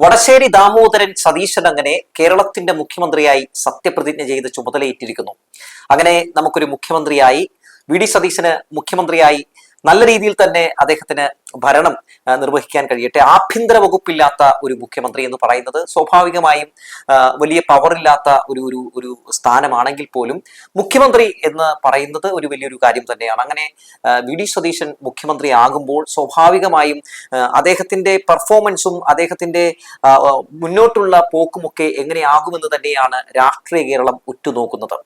വടശ്ശേരി ദാമോദരൻ സതീശൻ അങ്ങനെ കേരളത്തിന്റെ മുഖ്യമന്ത്രിയായി സത്യപ്രതിജ്ഞ ചെയ്ത് ചുമതലയേറ്റിരിക്കുന്നു. അങ്ങനെ നമുക്കൊരു മുഖ്യമന്ത്രിയായി വി.ഡി. സതീശന് മുഖ്യമന്ത്രിയായി നല്ല രീതിയിൽ തന്നെ അദ്ദേഹത്തിന് ഭരണം നിർവഹിക്കാൻ കഴിയട്ടെ. ആഭ്യന്തര വകുപ്പില്ലാത്ത ഒരു മുഖ്യമന്ത്രി എന്ന് പറയുന്നത് സ്വാഭാവികമായും വലിയ പവറില്ലാത്ത ഒരു സ്ഥാനമാണെങ്കിൽ പോലും മുഖ്യമന്ത്രി എന്ന് പറയുന്നത് ഒരു വലിയൊരു കാര്യം തന്നെയാണ്. അങ്ങനെ വി.ഡി. സതീശൻ മുഖ്യമന്ത്രി ആകുമ്പോൾ സ്വാഭാവികമായും അദ്ദേഹത്തിന്റെ പെർഫോമൻസും അദ്ദേഹത്തിന്റെ മുന്നോട്ടുള്ള പോക്കുമൊക്കെ എങ്ങനെയാകുമെന്ന് തന്നെയാണ് രാഷ്ട്രീയ കേരളം ഉറ്റുനോക്കുന്നത്.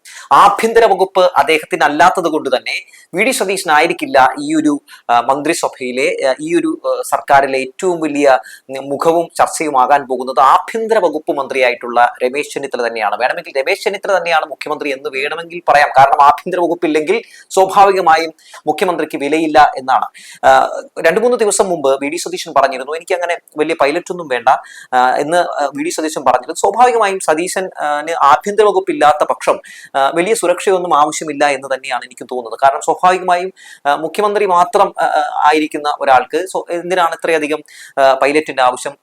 ആഭ്യന്തര വകുപ്പ് അദ്ദേഹത്തിന് അല്ലാത്തത് കൊണ്ട് തന്നെ വി.ഡി. സതീശനായിരിക്കില്ല ഈ ഒരു മന്ത്രിസഭയിലെ ഈ ഒരു സർക്കാരിലെ ഏറ്റവും വലിയ മുഖവും ചർച്ചയുമാകാൻ പോകുന്നത് ആഭ്യന്തര വകുപ്പ് മന്ത്രിയായിട്ടുള്ള രമേശ് ചെന്നിത്തല തന്നെയാണ്. വേണമെങ്കിൽ രമേശ് ചെന്നിത്തല തന്നെയാണ് മുഖ്യമന്ത്രി എന്ന് വേണമെങ്കിൽ പറയാം. കാരണം ആഭ്യന്തര വകുപ്പില്ലെങ്കിൽ സ്വാഭാവികമായും മുഖ്യമന്ത്രിക്ക് വിലയില്ല എന്നാണ്. 2-3 ദിവസം മുമ്പ് വി.ഡി. സതീശൻ പറഞ്ഞിരുന്നു, എനിക്ക് അങ്ങനെ വലിയ പൈലറ്റ് ഒന്നും വേണ്ട എന്ന് വി.ഡി. സതീശൻ പറഞ്ഞിരുന്നു. സ്വാഭാവികമായും സതീശന് ആഭ്യന്തര വകുപ്പ് ഇല്ലാത്ത പക്ഷം വലിയ സുരക്ഷയൊന്നും ആവശ്യമില്ല എന്ന് തന്നെയാണ് എനിക്ക് തോന്നുന്നത്. കാരണം സ്വാഭാവികമായും മുഖ്യമന്ത്രി മാത്രം ആയിരിക്കുന്ന ഒരാൾക്ക് എന്തിനാണ് ഇത്രയധികം പൈലറ്റിന്റെ ആവശ്യം?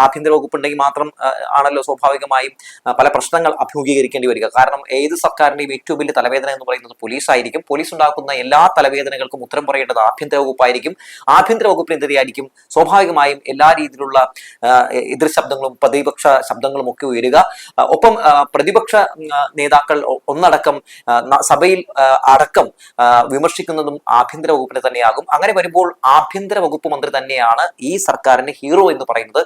ആഭ്യന്തര വകുപ്പ് ഉണ്ടെങ്കിൽ മാത്രം ആണല്ലോ സ്വാഭാവികമായും പല പ്രശ്നങ്ങൾ അഭിമുഖീകരിക്കേണ്ടി വരിക. കാരണം ഏത് സർക്കാരിന്റെയും ഏറ്റവും വലിയ തലവേദന എന്ന് പറയുന്നത് പോലീസ് ആയിരിക്കും. പോലീസ് ഉണ്ടാക്കുന്ന എല്ലാ തലവേദനകൾക്കും ഉത്തരം പറയേണ്ടത് ആഭ്യന്തര വകുപ്പായിരിക്കും. ആഭ്യന്തര വകുപ്പിനെതിരെയായിരിക്കും സ്വാഭാവികമായും എല്ലാ രീതിയിലുള്ള എതിർ ശബ്ദങ്ങളും പ്രതിപക്ഷ ശബ്ദങ്ങളും ഒക്കെ ഉയരുക. ഒപ്പം പ്രതിപക്ഷ നേതാക്കൾ ഒന്നടക്കം സഭയിൽ അടക്കം വിമർശിക്കുന്നതും ആഭ്യന്തര വകുപ്പിനെ തന്നെയാകും. അങ്ങനെ വരുമ്പോൾ ആഭ്യന്തര വകുപ്പ് മന്ത്രി തന്നെയാണ് ഈ സർക്കാരിന്റെ ഹീറോ എന്ന് പറയുന്നത്.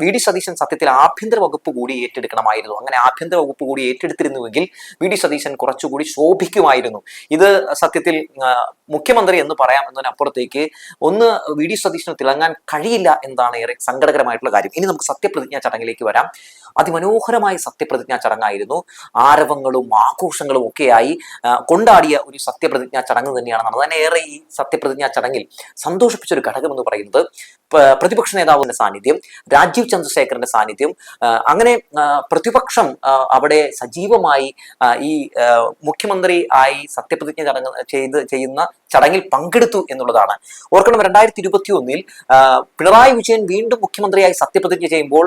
വി.ഡി. സതീശൻ സത്യത്തിൽ ആഭ്യന്തര വകുപ്പ് കൂടി ഏറ്റെടുക്കണമായിരുന്നു. അങ്ങനെ ആഭ്യന്തര വകുപ്പ് കൂടി ഏറ്റെടുത്തിരുന്നുവെങ്കിൽ വി.ഡി. സതീശൻ കുറച്ചുകൂടി ശോഭിക്കുമായിരുന്നു. ഇത് സത്യത്തിൽ മുഖ്യമന്ത്രി എന്ന് പറയാം എന്നതിനപ്പുറത്തേക്ക് ഒന്ന് വി.ഡി. സതീശന് തിളങ്ങാൻ കഴിയില്ല എന്നതാണ് ഏറെ സങ്കടകരമായിട്ടുള്ള കാര്യം. ഇനി നമുക്ക് സത്യപ്രതിജ്ഞാ ചടങ്ങിലേക്ക് വരാം. അതിമനോഹരമായ സത്യപ്രതിജ്ഞാ ചടങ്ങായിരുന്നു. ആരവങ്ങളും ആഘോഷങ്ങളും ഒക്കെയായി കൊണ്ടാടിയ ഒരു സത്യപ്രതിജ്ഞാ ചടങ്ങ് തന്നെയാണ് നടന്നത്. തന്നെ ഏറെ ഈ സത്യപ്രതിജ്ഞാ ചടങ്ങിൽ സന്തോഷിപ്പിച്ച ഒരു ഘടകം എന്ന് പറയുന്നത് പ്രതിപക്ഷ നേതാവിന്റെ സാന്നിധ്യം, രാജീവ് ചന്ദ്രശേഖരന്റെ സാന്നിധ്യം. അങ്ങനെ പ്രതിപക്ഷം അവിടെ സജീവമായി ഈ മുഖ്യമന്ത്രി ആയി സത്യപ്രതിജ്ഞ ചെയ്യുന്ന ചടങ്ങിൽ പങ്കെടുത്തു എന്നുള്ളതാണ്. ഓർക്കണം, 2021 പിണറായി വിജയൻ വീണ്ടും മുഖ്യമന്ത്രിയായി സത്യപ്രതിജ്ഞ ചെയ്യുമ്പോൾ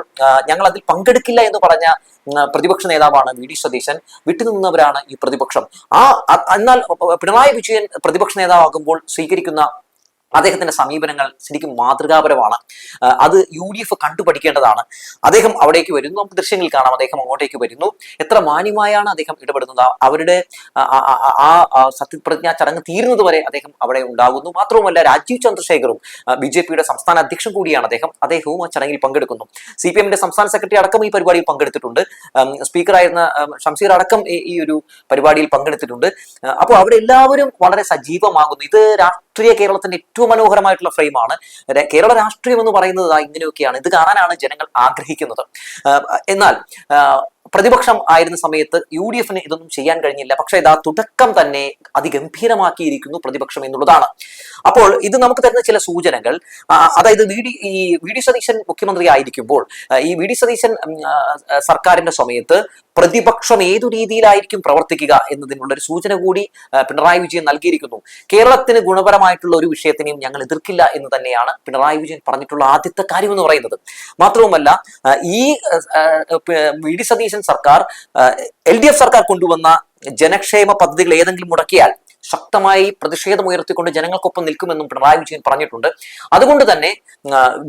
ഞങ്ങൾ അതിൽ പങ്കെടുക്കില്ല എന്ന് പറഞ്ഞ പ്രതിപക്ഷ നേതാവാണ് വി.ഡി. സതീശൻ. വിട്ടുനിന്നവരാണ് ഈ പ്രതിപക്ഷം. എന്നാൽ പിണറായി വിജയൻ പ്രതിപക്ഷ നേതാവാകുമ്പോൾ സ്വീകരിക്കുന്ന അദ്ദേഹത്തിന്റെ സമീപനങ്ങൾ ശരിക്കും മാതൃകാപരമാണ്. അത് യു.ഡി.എഫ് കണ്ടുപഠിക്കേണ്ടതാണ്. അദ്ദേഹം അവിടേക്ക് വരുന്നു, നമുക്ക് ദൃശ്യങ്ങളിൽ കാണാം. അദ്ദേഹം അങ്ങോട്ടേക്ക് വരുന്നു. എത്ര മാന്യമായാണ് അദ്ദേഹം ഇടപെടുന്നത്. അവരുടെ ആ സത്യപ്രതിജ്ഞാ ചടങ്ങ് തീരുന്നത് വരെ അദ്ദേഹം അവിടെ ഉണ്ടാകുന്നു. മാത്രവുമല്ല, രാജീവ് ചന്ദ്രശേഖറും ബി.ജെ.പിയുടെ സംസ്ഥാന അധ്യക്ഷൻ കൂടിയാണ് അദ്ദേഹവും ആ ചടങ്ങിൽ പങ്കെടുക്കുന്നു. CPM-ന്റെ സംസ്ഥാന സെക്രട്ടറി അടക്കം ഈ പരിപാടിയിൽ പങ്കെടുത്തിട്ടുണ്ട്. സ്പീക്കറായിരുന്ന ഷംസീർ അടക്കം ഈ ഒരു പരിപാടിയിൽ പങ്കെടുത്തിട്ടുണ്ട്. അപ്പോൾ അവിടെ എല്ലാവരും വളരെ സജീവമാകുന്നു. ഇത് രാഷ്ട്രീയ കേരളത്തിന്റെ ഏറ്റവും മനോഹരമായിട്ടുള്ള ഫ്രെയിമാണ്. കേരള രാഷ്ട്രീയം എന്ന് പറയുന്നത് ഇങ്ങനെയൊക്കെയാണ്. ഇത് കാണാനാണ് ജനങ്ങൾ ആഗ്രഹിക്കുന്നത്. എന്നാൽ പ്രതിപക്ഷം ആയിരുന്ന സമയത്ത് യു.ഡി.എഫിന് ഇതൊന്നും ചെയ്യാൻ കഴിഞ്ഞില്ല. പക്ഷേ ഇതാ തുടക്കം തന്നെ അതിഗംഭീരമാക്കിയിരിക്കുന്നു പ്രതിപക്ഷം എന്നുള്ളതാണ്. അപ്പോൾ ഇത് നമുക്ക് തരുന്ന ചില സൂചനകൾ, അതായത് വി.ഡി. സതീശൻ മുഖ്യമന്ത്രി ആയിരിക്കുമ്പോൾ ഈ വി.ഡി. സതീശൻ സർക്കാരിന്റെ സമയത്ത് പ്രതിപക്ഷം ഏതു രീതിയിലായിരിക്കും പ്രവർത്തിക്കുക എന്നതിനുള്ള ഒരു സൂചന കൂടി പിണറായി വിജയൻ നൽകിയിരിക്കുന്നു. കേരളത്തിന് ഗുണപരമായിട്ടുള്ള ഒരു വിഷയത്തിനെയും ഞങ്ങൾ എതിർക്കില്ല എന്ന് തന്നെയാണ് പിണറായി വിജയൻ പറഞ്ഞിട്ടുള്ള ആദ്യത്തെ കാര്യം എന്ന് പറയുന്നത്. മാത്രവുമല്ല, ഈ വി.ഡി. സതീശൻ സർക്കാർ LDF സർക്കാർ കൊണ്ടുവന്ന ജനക്ഷേമ പദ്ധതികൾ ഏതെങ്കിലും മുടക്കിയാൽ ശക്തമായി പ്രതിഷേധമുയർത്തിക്കൊണ്ട് ജനങ്ങൾക്കൊപ്പം നിൽക്കുമെന്നും പിണറായി വിജയൻ പറഞ്ഞിട്ടുണ്ട്. അതുകൊണ്ട് തന്നെ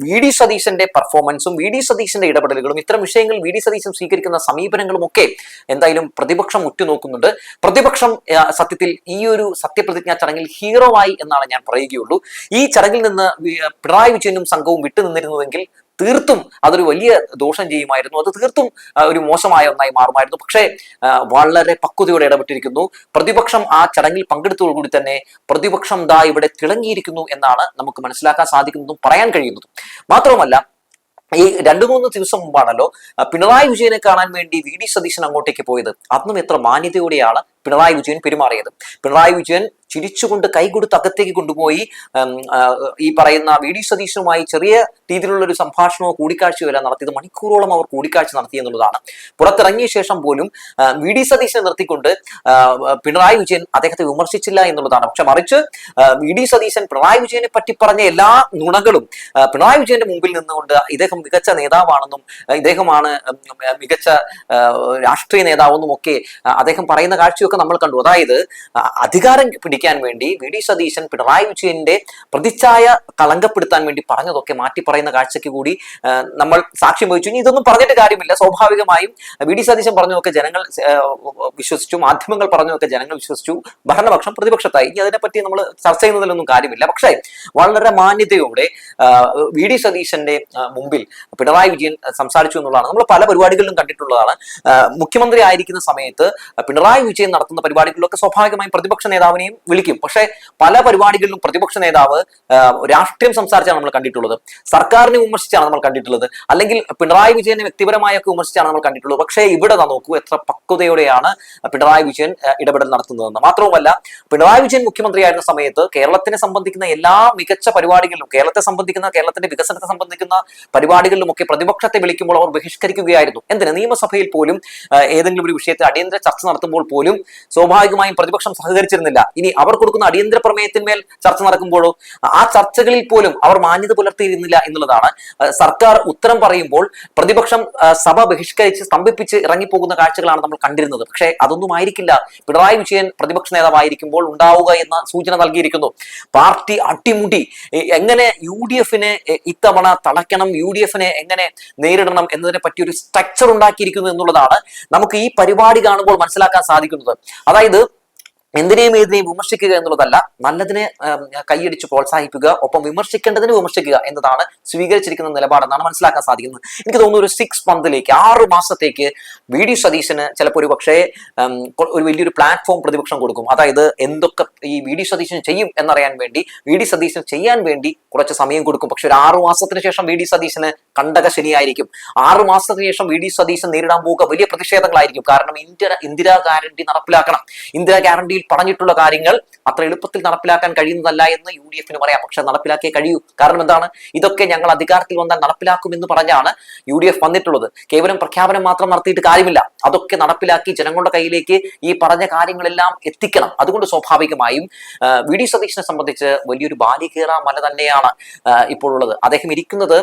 വി.ഡി. സതീശന്റെ പെർഫോമൻസും വി.ഡി. സതീശന്റെ ഇടപെടലുകളും ഇത്തരം വിഷയങ്ങളിൽ വി.ഡി. സതീശൻ സ്വീകരിക്കുന്ന സമീപനങ്ങളും ഒക്കെ എന്തായാലും പ്രതിപക്ഷം ഉറ്റുനോക്കുന്നുണ്ട്. പ്രതിപക്ഷം സത്യത്തിൽ ഈ ഒരു സത്യപ്രതിജ്ഞാ ചടങ്ങിൽ ഹീറോ ആയി എന്നാണ് ഞാൻ പറയുകയുള്ളൂ. ഈ ചടങ്ങിൽ നിന്ന് പിണറായി വിജയനും സംഘവും വിട്ടുനിന്നിരുന്നുവെങ്കിൽ തീർത്തും അതൊരു വലിയ ദോഷം ചെയ്യുമായിരുന്നു. അത് തീർത്തും ഒരു മോശമായ ഒന്നായി മാറുമായിരുന്നു. പക്ഷേ വളരെ പക്വതയോടെ ഇടപെട്ടിരിക്കുന്നു പ്രതിപക്ഷം. ആ ചടങ്ങിൽ പങ്കെടുത്തതോടുകൂടി തന്നെ പ്രതിപക്ഷം ഇവിടെ തിളങ്ങിയിരിക്കുന്നു എന്നാണ് നമുക്ക് മനസ്സിലാക്കാൻ സാധിക്കുന്നതും പറയാൻ കഴിയുന്നതും. മാത്രവുമല്ല, ഈ 2-3 ദിവസം മുമ്പാണല്ലോ പിണറായി വിജയനെ കാണാൻ വേണ്ടി വി.ഡി. സതീശൻ അങ്ങോട്ടേക്ക് പോയത്. അന്നും എത്ര മാന്യതയോടെയാണ് പിണറായി വിജയൻ പെരുമാറിയത്. പിണറായി വിജയൻ ചിരിച്ചുകൊണ്ട് കൈകൊടുത്ത് അകത്തേക്ക് കൊണ്ടുപോയി ഈ പറയുന്ന വി ഡി സതീശനുമായി ചെറിയ രീതിയിലുള്ള ഒരു സംഭാഷണമോ കൂടിക്കാഴ്ചയോ എല്ലാം നടത്തിയത്. മണിക്കൂറോളം അവർ കൂടിക്കാഴ്ച നടത്തി എന്നുള്ളതാണ്. പുറത്തിറങ്ങിയ ശേഷം പോലും വി ഡി സതീശനെ നിർത്തിക്കൊണ്ട് പിണറായി വിജയൻ അദ്ദേഹത്തെ വിമർശിച്ചില്ല എന്നുള്ളതാണ്. പക്ഷെ മറിച്ച് വി ഡി സതീശൻ പിണറായി വിജയനെ പറ്റി പറഞ്ഞ എല്ലാ നുണകളും പിണറായി വിജയന്റെ മുമ്പിൽ നിന്നുകൊണ്ട് ഇദ്ദേഹം മികച്ച നേതാവാണെന്നും ഇദ്ദേഹമാണ് മികച്ച രാഷ്ട്രീയ നേതാവെന്നും ഒക്കെ അദ്ദേഹം പറയുന്ന കാഴ്ചയൊക്കെ നമ്മൾ കണ്ടു. അതായത് അധികാരം പിടിക്കാൻ വേണ്ടി വി ഡി സതീശൻ പിണറായി വിജയന്റെ പ്രതിച്ഛായ കളങ്കപ്പെടുത്താൻ വേണ്ടി പറഞ്ഞതൊക്കെ മാറ്റി പറയുന്ന കാഴ്ചയ്ക്ക് കൂടി നമ്മൾ സാക്ഷ്യം വഹിച്ചു. ഇനി ഇതൊന്നും പറഞ്ഞിട്ട് കാര്യമില്ല. സ്വാഭാവികമായും വി ഡി സതീശൻ പറഞ്ഞതൊക്കെ ജനങ്ങൾ വിശ്വസിച്ചു, മാധ്യമങ്ങൾ പറഞ്ഞതൊക്കെ ജനങ്ങൾ വിശ്വസിച്ചു, ഭരണപക്ഷം പ്രതിപക്ഷത്തായി. ഇനി അതിനെപ്പറ്റി നമ്മൾ ചർച്ച ചെയ്യുന്നതിലൊന്നും കാര്യമില്ല. പക്ഷേ വളരെ മാന്യതയോടെ വി ഡി സതീശന്റെ മുമ്പിൽ പിണറായി വിജയൻ സംസാരിച്ചു എന്നുള്ളതാണ് നമ്മൾ പല പരിപാടികളിലും കണ്ടിട്ടുള്ളതാണ്. മുഖ്യമന്ത്രി ആയിരിക്കുന്ന സമയത്ത് പിണറായി വിജയൻ നടത്തുന്ന പരിപാടികളിലൊക്കെ സ്വാഭാവികമായും പ്രതിപക്ഷ നേതാവിനെയും വിളിക്കും. പക്ഷെ പല പരിപാടികളിലും പ്രതിപക്ഷ നേതാവ് രാഷ്ട്രീയം സംസാരിച്ചാണ് നമ്മൾ കണ്ടിട്ടുള്ളത്, സർക്കാരിനെ വിമർശിച്ചാണ് നമ്മൾ കണ്ടിട്ടുള്ളത്, അല്ലെങ്കിൽ പിണറായി വിജയനെ വ്യക്തിപരമായൊക്കെ വിമർശിച്ചാണ് നമ്മൾ കണ്ടിട്ടുള്ളത്. പക്ഷേ ഇവിടെ നോക്കൂ എത്ര പക്വതയോടെയാണ് പിണറായി വിജയൻ ഇടപെടൽ നടത്തുന്നതെന്ന്. മാത്രവുമല്ല, പിണറായി വിജയൻ മുഖ്യമന്ത്രിയായിരുന്ന സമയത്ത് കേരളത്തിനെ സംബന്ധിക്കുന്ന എല്ലാ മികച്ച പരിപാടികളിലും, കേരളത്തിന്റെ വികസനത്തെ സംബന്ധിക്കുന്ന പരിപാടികളിലും ഒക്കെ പ്രതിപക്ഷത്തെ വിളിക്കുമ്പോൾ അവർ ബഹിഷ്കരിക്കുകയായിരുന്നു. എന്തിന്? നിയമസഭയിൽ പോലും ഏതെങ്കിലും ഒരു വിഷയത്തിൽ അടിയന്തര ചർച്ച നടത്തുമ്പോൾ പോലും സ്വാഭാവികമായും പ്രതിപക്ഷം സഹകരിച്ചിരുന്നില്ല. ഇനി അവർ കൊടുക്കുന്ന അടിയന്തര പ്രമേയത്തിന്മേൽ ചർച്ച നടക്കുമ്പോഴോ ആ ചർച്ചകളിൽ പോലും അവർ മാന്യത പുലർത്തിയിരുന്നില്ല എന്നുള്ളതാണ്. സർക്കാർ ഉത്തരം പറയുമ്പോൾ പ്രതിപക്ഷം സഭ ബഹിഷ്കരിച്ച് സ്തംഭിപ്പിച്ച് ഇറങ്ങിപ്പോകുന്ന കാഴ്ചകളാണ് നമ്മൾ കണ്ടിരുന്നത്. പക്ഷേ അതൊന്നും ആയിരിക്കില്ല പിണറായി വിജയൻ പ്രതിപക്ഷ നേതാവായിരിക്കുമ്പോൾ ഉണ്ടാവുക എന്ന സൂചന നൽകിയിരിക്കുന്നു. പാർട്ടി അട്ടിമുടി എങ്ങനെ യു ഡി എഫിനെ ഇത്തവണ തളയ്ക്കണം, യു ഡി എഫിനെ എങ്ങനെ നേരിടണം എന്നതിനെ പറ്റി ഒരു സ്ട്രക്ചർ ഉണ്ടാക്കിയിരിക്കുന്നു എന്നുള്ളതാണ് നമുക്ക് ഈ പരിപാടി കാണുമ്പോൾ മനസ്സിലാക്കാൻ സാധിക്കുന്നത്. അതായത് എന്തിനേയും ഏതിനെയും വിമർശിക്കുക എന്നുള്ളതല്ല, നല്ലതിനെ കൈയടിച്ച് പ്രോത്സാഹിപ്പിക്കുക, ഒപ്പം വിമർശിക്കേണ്ടതിന് വിമർശിക്കുക എന്നതാണ് സ്വീകരിച്ചിരിക്കുന്ന നിലപാടെന്നാണ് മനസ്സിലാക്കാൻ സാധിക്കുന്നത്. എനിക്ക് തോന്നുന്നു ഒരു 6 മന്തിലേക്ക് 6 മാസത്തേക്ക് വി ഡി സതീശന് ചിലപ്പോൾ ഒരു പക്ഷേ ഒരു വലിയൊരു പ്ലാറ്റ്ഫോം പ്രതിപക്ഷം കൊടുക്കും. അതായത് എന്തൊക്കെ ഈ വി ഡി സതീശൻ ചെയ്യും എന്നറിയാൻ വേണ്ടി വി ഡി സതീശൻ ചെയ്യാൻ വേണ്ടി കുറച്ച് സമയം കൊടുക്കും. പക്ഷെ ഒരു 6 മാസത്തിന് ശേഷം വി ഡി സതീശന് കണ്ടക ശനിയായിരിക്കും. 6 മാസത്തിന് ശേഷം വി ഡി സതീശൻ നേരിടാൻ പോകുക വലിയ പ്രതിഷേധങ്ങളായിരിക്കും. കാരണം ഇന്ദിരാ ഗ്യാരണ്ടി നടപ്പിലാക്കണം. ഇന്ദിരാ ഗ്യാരണ്ടിയിൽ പറഞ്ഞിട്ടുള്ള കാര്യങ്ങൾ അത്ര എളുപ്പത്തിൽ നടപ്പിലാക്കാൻ കഴിയുന്നതല്ല എന്ന് യു ഡി എഫിന് പറയാം. പക്ഷെ നടപ്പിലാക്കിയേ കഴിയൂ. കാരണം എന്താണ്? ഇതൊക്കെ ഞങ്ങൾ അധികാരത്തിൽ വന്നാൽ നടപ്പിലാക്കുമെന്ന് പറഞ്ഞാണ് യു ഡി എഫ് വന്നിട്ടുള്ളത്. കേവലം പ്രഖ്യാപനം മാത്രം നടത്തിയിട്ട് കാര്യമില്ല. അതൊക്കെ നടപ്പിലാക്കി ജനങ്ങളുടെ കയ്യിലേക്ക് ഈ പറഞ്ഞ കാര്യങ്ങളെല്ലാം എത്തിക്കണം. അതുകൊണ്ട് സ്വാഭാവികമായും വി ഡി സതീശനെ സംബന്ധിച്ച് വലിയൊരു ബാലികേറ മല തന്നെയാണ് ഇപ്പോൾ ഉള്ളത്. അദ്ദേഹം ഇരിക്കുന്നത്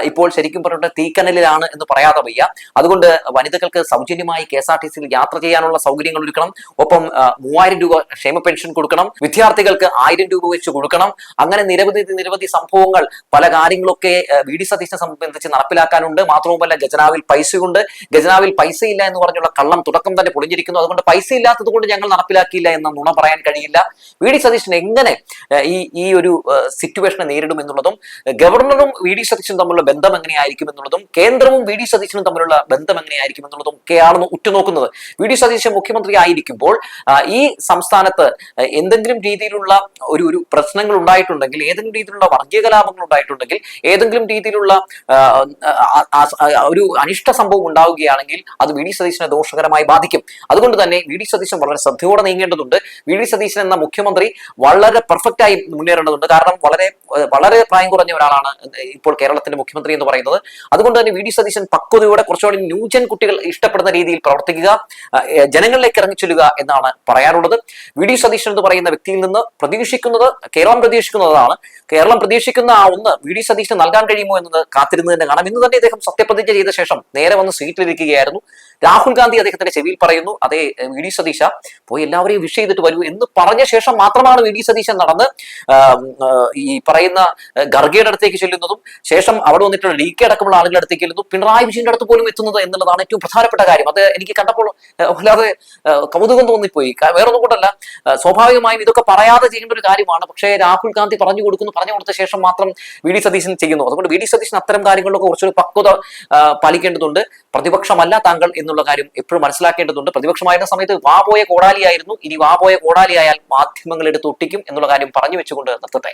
ഇപ്പോൾ ശരിക്കും പറഞ്ഞിട്ട് തീക്കനലിലാണ് എന്ന് പറയാതെ വയ്യ. അതുകൊണ്ട് വനിതകൾക്ക് സൗജന്യമായി KSRTC യാത്ര ചെയ്യാനുള്ള സൗകര്യങ്ങൾ ഒരുക്കണം. ഒപ്പം 3000 രൂപ ക്ഷേമ പെൻഷൻ കൊടുക്കണം. വിദ്യാർത്ഥികൾക്ക് 1000 രൂപ വെച്ച് കൊടുക്കണം. അങ്ങനെ നിരവധി സംഭവങ്ങൾ, പല കാര്യങ്ങളൊക്കെ വി ഡി സതീശനെ സംബന്ധിച്ച് നടപ്പിലാക്കാനുണ്ട്. മാത്രവുമല്ല, ഖജനാവിൽ പൈസയുണ്ട്. ഖജനാവിൽ പൈസയില്ല എന്ന് പറഞ്ഞുള്ള കള്ളം തുടക്കം തന്നെ പൊളിഞ്ഞിരിക്കുന്നു. അതുകൊണ്ട് പൈസ ഇല്ലാത്തത് കൊണ്ട് ഞങ്ങൾ നടപ്പിലാക്കിയില്ല എന്ന നുണ പറയാൻ കഴിയില്ല. വി ഡി സതീശൻ എങ്ങനെ ഈ ഒരു സിറ്റുവേഷനെ നേരിടും എന്നുള്ളതും, ഗവർണറും വി ഡി സതീശനും തമ്മിലുള്ള ബന്ധം എങ്ങനെയായിരിക്കും എന്നുള്ളതും, കേന്ദ്രവും വി ഡി സതീശനും തമ്മിലുള്ള ബന്ധം എങ്ങനെയായിരിക്കും എന്നുള്ളതും ഒക്കെയാണ് ഉറ്റുനോക്കുന്നത്. വി ഡി സതീശൻ മുഖ്യമന്ത്രി ആയിരിക്കുമ്പോൾ ഈ സംസ്ഥാനത്ത് എന്തെങ്കിലും രീതിയിലുള്ള ഒരു പ്രശ്നങ്ങൾ ഉണ്ടായിട്ടുണ്ടെങ്കിൽ, ഏതെങ്കിലും രീതിയിലുള്ള വർഗീയ കലാപങ്ങൾ ഉണ്ടായിട്ടുണ്ടെങ്കിൽ, ഏതെങ്കിലും രീതിയിലുള്ള ഒരു അനിഷ്ട സംഭവം ഉണ്ടാവുകയാണെങ്കിൽ അത് വി ഡി സതീശനെ ദോഷകരമായി ബാധിക്കും. അതുകൊണ്ട് തന്നെ വി ഡി സതീശൻ വളരെ ശ്രദ്ധയോടെ നീങ്ങേണ്ടതുണ്ട്. വി ഡി സതീശൻ എന്ന മുഖ്യമന്ത്രി വളരെ പെർഫെക്റ്റ് ആയി മുന്നേറേണ്ടതുണ്ട്. കാരണം വളരെ പ്രായം കുറഞ്ഞ ഒരാളാണ് ഇപ്പോൾ കേരളത്തിന്റെ മുഖ്യമന്ത്രി എന്ന് പറയുന്നത്. അതുകൊണ്ട് തന്നെ വി ഡി സതീശൻ പക്വതയോടെ കുറച്ചുകൂടി ന്യൂജൻ കുട്ടികൾ ഇഷ്ടപ്പെടുന്ന രീതിയിൽ പ്രവർത്തിക്കുക, ജനങ്ങളിലേക്ക് ഇറങ്ങിച്ചെല്ലുക എന്നാണ് പറയാറുള്ളത്. വി ഡി സതീശൻ എന്ന് പറയുന്ന വ്യക്തിയിൽ നിന്ന് പ്രതീക്ഷിക്കുന്നത്, കേരളം പ്രതീക്ഷിക്കുന്നതാണ്. കേരളം പ്രതീക്ഷിക്കുന്ന ആ ഒന്ന് വി ഡി സതീശന് നൽകാൻ കഴിയുമോ എന്നത് കാത്തിരുന്ന് തന്നെ കാണാം. ഇന്ന് തന്നെ അദ്ദേഹം സത്യപ്രതിജ്ഞ ചെയ്ത ശേഷം നേരെ വന്ന് സീറ്റിലിരിക്കുകയായിരുന്നു. രാഹുൽ ഗാന്ധി അദ്ദേഹത്തിന്റെ ചെവിയിൽ പറയുന്നു, അതേ വി ഡി സതീശ പോയി എല്ലാവരെയും വിഷ് ചെയ്തിട്ട് വരൂ എന്ന് പറഞ്ഞ ശേഷം മാത്രമാണ് വി ഡി സതീശൻ നടന്ന് ഈ പറയുന്ന ഖർഗെയുടെ അടുത്തേക്ക് ചെല്ലുന്നതും ശേഷം അവിടെ വന്നിട്ടുള്ള DK അടക്കമുള്ള ആളുകളുടെ അടുത്തേക്ക് ചെല്ലുന്നു, പിണറായി വിജയന്റെ അടുത്ത് പോലും എത്തുന്നത് എന്നുള്ളതാണ് ഏറ്റവും പ്രധാനപ്പെട്ട കാര്യം. അത് എനിക്ക് കണ്ടപ്പോൾ വല്ലാതെ കൗതുകം തോന്നിപ്പോയി. വേറൊന്നും കൊണ്ടല്ല, സ്വാഭാവികമായും ഇതൊക്കെ പറയാതെ ചെയ്യേണ്ട ഒരു കാര്യമാണ്. പക്ഷേ രാഹുൽ ഗാന്ധി പറഞ്ഞു കൊടുത്ത ശേഷം മാത്രം വി ഡി സതീശൻ ചെയ്യുന്നു. അതുകൊണ്ട് വി ഡി സതീശൻ അത്തരം കാര്യങ്ങളിലൊക്കെ കുറച്ചൊരു പക്വത പാലിക്കേണ്ടതുണ്ട്. പ്രതിപക്ഷമല്ല താങ്കൾ എന്നുള്ള കാര്യം എപ്പോഴും മനസ്സിലാക്കേണ്ടതുണ്ട്. പ്രതിപക്ഷമായിരുന്ന സമയത്ത് വാ പോയ കോടാലിയായിരുന്നു. ഇനി വാ പോയ കോടാലിയായാൽ മാധ്യമങ്ങൾ എടുത്ത് ഒട്ടിക്കും എന്നുള്ള കാര്യം പറഞ്ഞു വെച്ചുകൊണ്ട് നിർത്തട്ടെ.